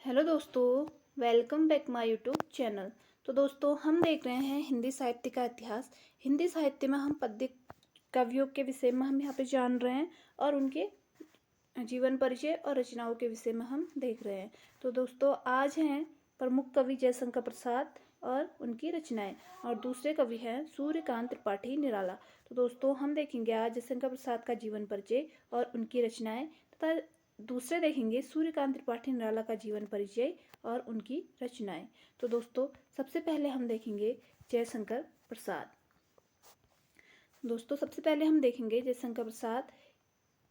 Hello दोस्तों, welcome back my YouTube channel. तो दोस्तों, हम देख रहे हैं हिंदी साहित्य का इतिहास। हिंदी साहित्य में हम पद्य कवियों के विषय में हम यहाँ पे जान रहे हैं और उनके जीवन परिचय और रचनाओं के विषय में हम देख रहे हैं। तो दोस्तों, आज हैं प्रमुख कवि जयशंकर प्रसाद और उनकी रचनाएं, और दूसरे कवि हैं सूर्यकांत त्रिपाठी निराला। तो दोस्तों, हम देखेंगे आज जयशंकर प्रसाद का जीवन परिचय और उनकी रचनाएं, तथा दूसरे देखेंगे सूर्यकांत त्रिपाठी निराला का जीवन परिचय और उनकी रचनाएं। तो दोस्तों, सबसे पहले हम देखेंगे जयशंकर प्रसाद। दोस्तों, सबसे पहले हम देखेंगे जयशंकर प्रसाद,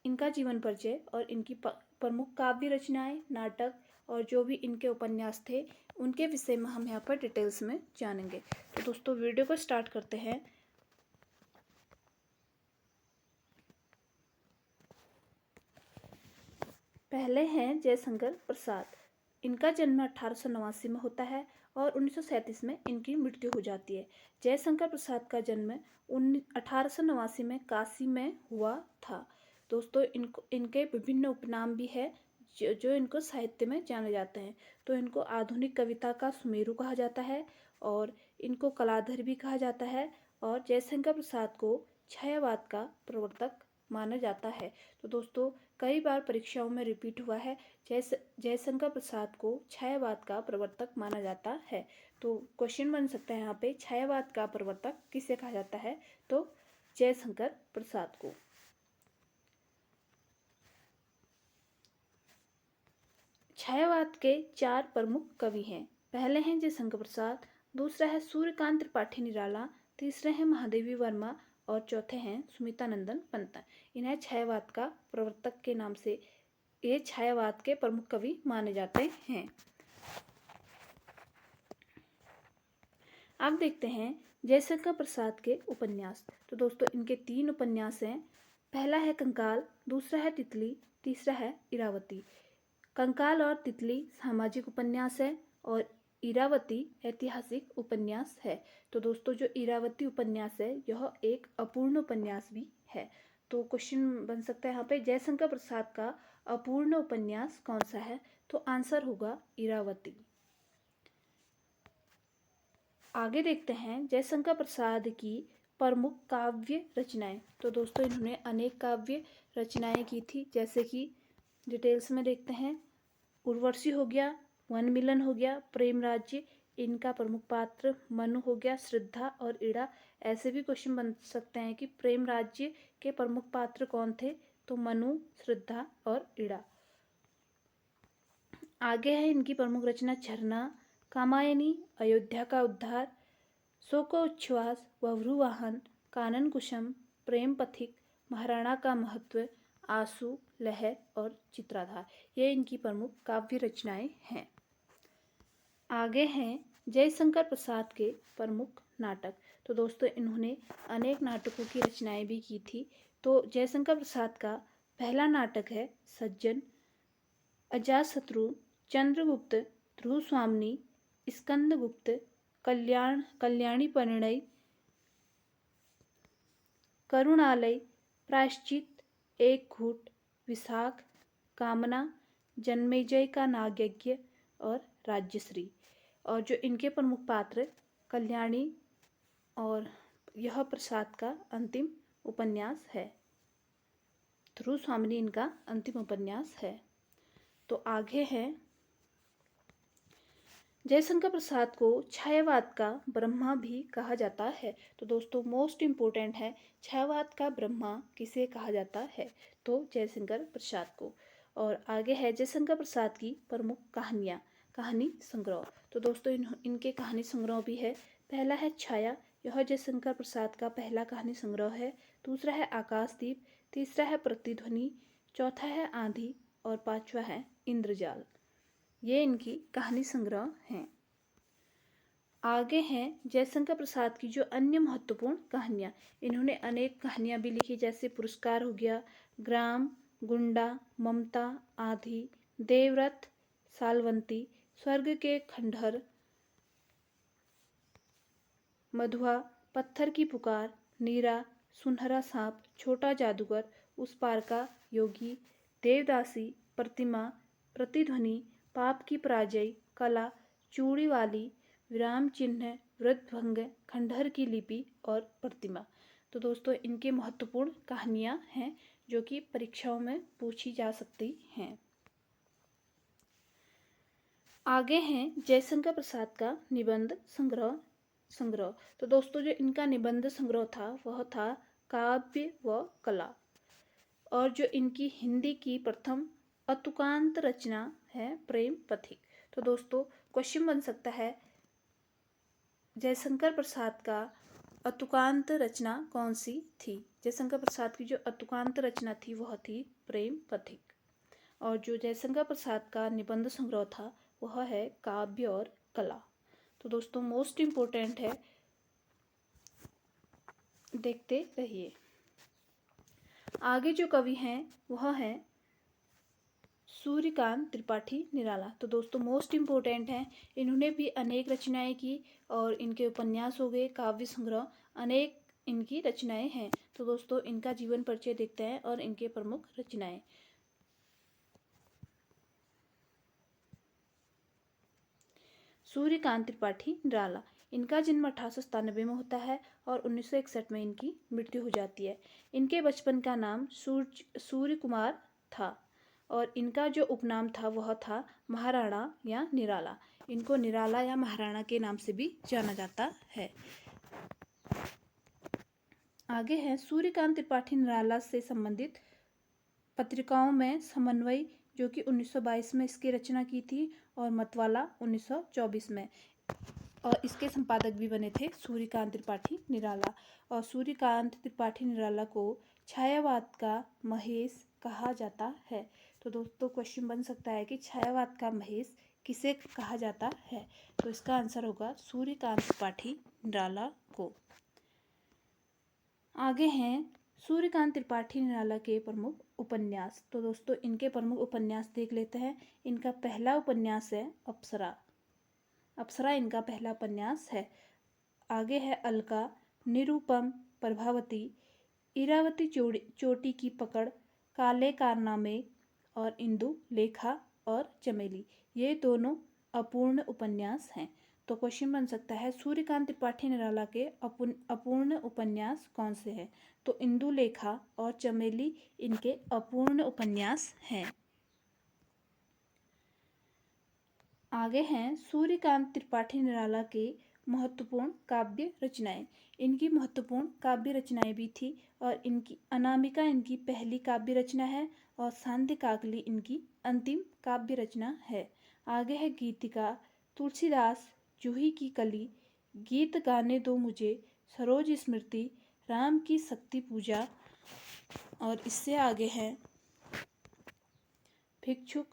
इनका जीवन परिचय और इनकी प्रमुख काव्य रचनाएं, नाटक और जो भी इनके उपन्यास थे उनके विषय में हम यहाँ पर डिटेल्स में जानेंगे। तो दोस्तों, वीडियो को स्टार्ट करते हैं। पहले हैं जयशंकर प्रसाद। इनका जन्म 1889 में होता है और 1937 में इनकी मृत्यु हो जाती है। जयशंकर प्रसाद का जन्म 1889 में काशी में हुआ था। दोस्तों, इनके विभिन्न उपनाम भी है जो इनको साहित्य में जाने जाते हैं। तो इनको आधुनिक कविता का सुमेरु कहा जाता है और इनको कलाधर भी कहा जाता है, और जयशंकर प्रसाद को छायावाद का प्रवर्तक माना जाता है। तो दोस्तों, कई बार परीक्षाओं में रिपीट हुआ है, जयशंकर प्रसाद को छायावाद का प्रवर्तक माना जाता है। तो क्वेश्चन बन सकता है यहाँ पे, छायावाद का प्रवर्तक किसे कहा जाता है? तो जयशंकर प्रसाद को। छायावाद के 4 प्रमुख कवि हैं। पहले हैं जयशंकर प्रसाद, दूसरा है सूर्यकांत त्रिपाठी निराला, तीसरे हैं महादेवी वर्मा और चौथे हैं सुमितानंदन पंत। इन्हें छायावाद का प्रवर्तक के नाम से ये छायावाद के प्रमुख कवि माने जाते हैं। अब देखते हैं जयशंकर प्रसाद के उपन्यास। तो दोस्तों, इनके 3 उपन्यास हैं। पहला है कंकाल, दूसरा है तितली, तीसरा है इरावती। कंकाल और तितली सामाजिक उपन्यास है और इरावती ऐतिहासिक उपन्यास है। तो दोस्तों, जो इरावती उपन्यास है यह एक अपूर्ण उपन्यास भी है। तो क्वेश्चन बन सकता है यहाँ पे, जयशंकर प्रसाद का अपूर्ण उपन्यास कौन सा है? तो आंसर होगा इरावती। आगे देखते हैं जयशंकर प्रसाद की प्रमुख काव्य रचनाएं। तो दोस्तों, इन्होंने अनेक काव्य रचनाएं की थी, जैसे कि डिटेल्स में देखते हैं। उर्वशी हो गया, वन मिलन हो गया, प्रेम राज्य, इनका प्रमुख पात्र मनु हो गया, श्रद्धा और इड़ा। ऐसे भी क्वेश्चन बन सकते हैं कि प्रेम राज्य के प्रमुख पात्र कौन थे? तो मनु, श्रद्धा और इड़ा। आगे है इनकी प्रमुख रचना झरना, कामायनी, अयोध्या का उद्धार, शोको उच्छ्वास, वभ्रुवाहन, कानन कुसुम, प्रेम पथिक, महाराणा का महत्व, आंसू, लहर और चित्राधार। ये इनकी प्रमुख काव्य रचनाएं हैं। आगे हैं जयशंकर प्रसाद के प्रमुख नाटक। तो दोस्तों, इन्होंने अनेक नाटकों की रचनाएं भी की थी। तो जयशंकर प्रसाद का पहला नाटक है सज्जन, अजातशत्रु, चंद्रगुप्त, ध्रुव स्वामिनी, स्कंदगुप्त, कल्याणी परिणय, करुणालय, प्रायश्चित, एक घूट, विशाख, कामना, जन्मेजय का नागयज्ञ और राज्यश्री। और जो इनके प्रमुख पात्र कल्याणी, और यह प्रसाद का अंतिम उपन्यास है। ध्रुव स्वामिनी इनका अंतिम उपन्यास है। तो आगे है जयशंकर प्रसाद को छायावाद का ब्रह्मा भी कहा जाता है। तो दोस्तों, मोस्ट इम्पोर्टेंट है, छायावाद का ब्रह्मा किसे कहा जाता है? तो जयशंकर प्रसाद को। और आगे है जयशंकर प्रसाद की प्रमुख कहानियाँ, कहानी संग्रह। तो दोस्तों, इनके कहानी संग्रह भी है। पहला है छाया, यह जयशंकर प्रसाद का पहला कहानी संग्रह है। दूसरा है आकाशदीप, तीसरा है प्रतिध्वनि, चौथा है आंधी और पांचवा है इंद्रजाल। ये इनकी कहानी संग्रह हैं। आगे हैं जयशंकर प्रसाद की जो अन्य महत्वपूर्ण कहानियाँ। इन्होंने अनेक कहानियाँ भी लिखी, जैसे पुरस्कार हो गया, ग्राम, गुंडा, ममता, आधी, देवव्रत, सालवंती, स्वर्ग के खंडहर, मधुआ, पत्थर की पुकार, नीरा, सुनहरा सांप, छोटा जादूगर, उस पार का योगी, देवदासी, प्रतिमा, प्रतिध्वनि, पाप की पराजय, कला, चूड़ी वाली, विराम चिन्ह, वृद्धभंग, खंडहर की लिपि और प्रतिमा। तो दोस्तों इनके महत्वपूर्ण कहानियाँ हैं जो कि परीक्षाओं में पूछी जा सकती हैं। आगे हैं जयशंकर प्रसाद का निबंध संग्रह। तो दोस्तों जो इनका निबंध संग्रह था वह था काव्य व कला, और जो इनकी हिंदी की प्रथम अतुकांत रचना है प्रेम पथिक। तो दोस्तों क्वेश्चन बन सकता है जयशंकर प्रसाद का अतुकांत रचना कौन सी थी। जयशंकर प्रसाद की जो अतुकांत रचना थी वह थी प्रेम पथिक, और जो जयशंकर प्रसाद का निबंध संग्रह था वह है काव्य और कला। तो दोस्तों मोस्ट इम्पोर्टेंट है, देखते रहिए। आगे जो कवि हैं वह है सूर्यकांत त्रिपाठी निराला। तो दोस्तों मोस्ट इम्पोर्टेंट हैं, इन्होंने भी अनेक रचनाएं की और इनके उपन्यास हो गए, काव्य संग्रह, अनेक इनकी रचनाएं हैं। तो दोस्तों इनका जीवन परिचय देखते हैं और इनके प्रमुख रचनाएं। सूर्यकांत त्रिपाठी निराला, इनका जन्म 1897 में होता है और 1961 में इनकी मृत्यु हो जाती है। इनके बचपन का नाम सूर्य कुमार था और इनका जो उपनाम था वह था महाराणा या निराला। इनको निराला या महाराणा के नाम से भी जाना जाता है। आगे है सूर्यकांत त्रिपाठी निराला से संबंधित पत्रिकाओं में समन्वय, जो कि 1922 में इसकी रचना की थी, और मतवाला 1924 में, और इसके संपादक भी बने थे सूर्यकांत त्रिपाठी निराला। और सूर्यकांत त्रिपाठी निराला को छायावाद का महेश कहा जाता है। तो दोस्तों क्वेश्चन बन सकता है कि छायावाद का महेश किसे कहा जाता है। तो इसका आंसर होगा सूर्यकांत त्रिपाठी निराला को। आगे हैं सूर्यकांत त्रिपाठी निराला के प्रमुख उपन्यास। तो दोस्तों इनके प्रमुख उपन्यास देख लेते हैं। इनका पहला उपन्यास है अप्सरा। अप्सरा इनका पहला उपन्यास है। आगे है अलका, निरूपम, प्रभावती, इरावती चोटी की पकड़, काले कारनामे और इंदु लेखा और चमेली। ये दोनों अपूर्ण उपन्यास हैं। तो क्वेश्चन बन सकता है सूर्यकांत त्रिपाठी निराला के अपूर्ण उपन्यास कौन से हैं। तो इंदु लेखा और चमेली इनके अपूर्ण उपन्यास हैं। आगे हैं सूर्यकांत त्रिपाठी निराला के महत्वपूर्ण काव्य रचनाएं। इनकी महत्वपूर्ण काव्य रचनाएं भी थी, और इनकी अनामिका इनकी पहली काव्य रचना है और सांध्य काकली इनकी अंतिम काव्य रचना है। आगे है गीतिका, तुलसीदास, जूही की कली, गीत गाने दो मुझे, सरोज स्मृति, राम की शक्ति पूजा, और इससे आगे है भिक्षुक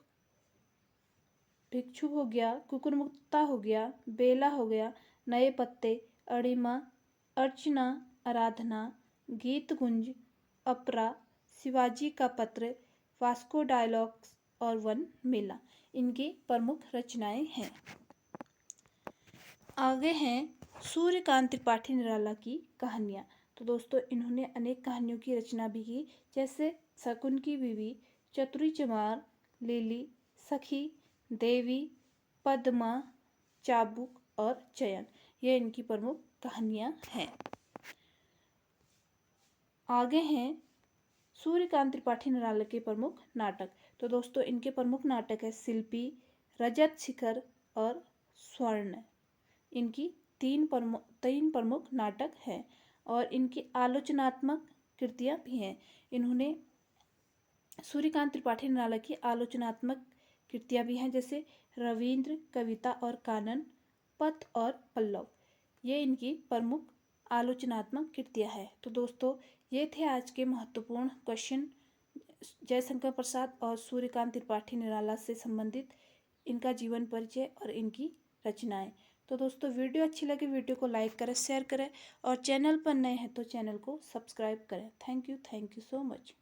हो गया, कुकुरमुक्ता हो गया, बेला हो गया, नए पत्ते, अड़िमा, अर्चना, आराधना, गीत गुंज, अपरा, शिवाजी का पत्र, वास्को डायलॉग्स और वन मेला इनकी प्रमुख रचनाएं हैं। आगे हैं सूर्यकांत त्रिपाठी निराला की कहानियाँ। तो दोस्तों इन्होंने अनेक कहानियों की रचना भी की, जैसे शकुन की बीवी, चतुरी चमार, लिली, सखी, देवी, पद्मा, चाबुक और चयन। ये इनकी प्रमुख कहानियाँ हैं। आगे हैं सूर्यकांत त्रिपाठी निराला के प्रमुख नाटक। तो दोस्तों इनके प्रमुख नाटक है शिल्पी, रजत शिखर और स्वर्ण। इनकी तीन प्रमुख नाटक हैं, और इनकी आलोचनात्मक कृतियाँ भी हैं। इन्होंने सूर्यकांत त्रिपाठी निराला की आलोचनात्मक कृतियाँ भी हैं, जैसे रविंद्र, कविता और कानन, पथ और पल्लव। ये इनकी प्रमुख आलोचनात्मक कृतियाँ हैं। तो दोस्तों ये थे आज के महत्वपूर्ण क्वेश्चन जयशंकर प्रसाद और सूर्यकांत त्रिपाठी निराला से संबंधित, इनका जीवन परिचय और इनकी रचनाएं। तो दोस्तों वीडियो अच्छी लगे वीडियो को लाइक करें, शेयर करें, और चैनल पर नए हैं तो चैनल को सब्सक्राइब करें। Thank you so much.